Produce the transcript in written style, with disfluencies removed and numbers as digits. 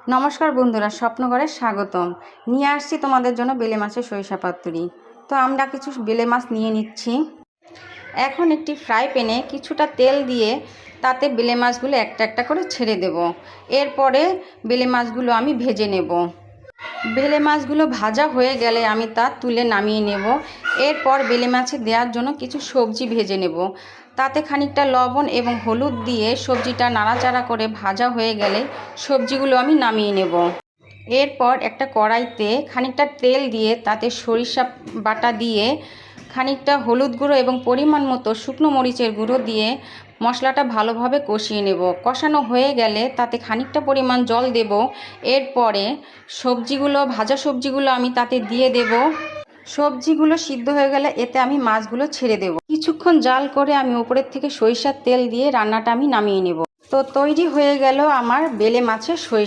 নমস্কার বন্ধুরা, স্বপ্নঘরে স্বাগতম। নিয়ে আসছি তোমাদের জন্য বেলে মাছের সরিষা পাতুরি। তো আমরা কিছু বেলে মাছ নিয়ে নিচ্ছি। এখন একটি ফ্রাই প্যানে কিছুটা তেল দিয়ে তাতে বেলে মাছগুলো একটা একটা করে ছেড়ে দেব। এরপরে বেলে মাছগুলো আমি ভেজে নেব। বেলে মাছগুলো ভাজা হয়ে গেলে আমি তা তুলে নামিয়ে নেব। এরপর বেলে মাছে দেওয়ার জন্য কিছু সবজি ভেজে নেব। তাতে খানিকটা লবণ এবং হলুদ দিয়ে সবজিটা নাড়াচাড়া করে ভাজা হয়ে গেলে সবজিগুলো আমি নামিয়ে নেব। এরপর একটা কড়াইতে খানিকটা তেল দিয়ে তাতে সরিষা বাটা দিয়ে খানিকটা হলুদ গুঁড়ো এবং পরিমাণ মতো শুকনো মরিচের গুঁড়ো দিয়ে মশলাটা ভালোভাবে কষিয়ে নেব। কষানো হয়ে গেলে তাতে খানিকটা পরিমাণ জল দেব। এরপরে ভাজা সবজিগুলো আমি তাতে দিয়ে দেব। সবজিগুলো সিদ্ধ হয়ে গেলে এতে আমি মাছগুলো ছেড়ে দেব। কিছুক্ষণ জাল করে আমি উপরের থেকে সরিষার তেল দিয়ে রান্নাটা আমি নামিয়ে নেব। তো তৈরি হয়ে গেল আমার বেলে মাছের সরিষা।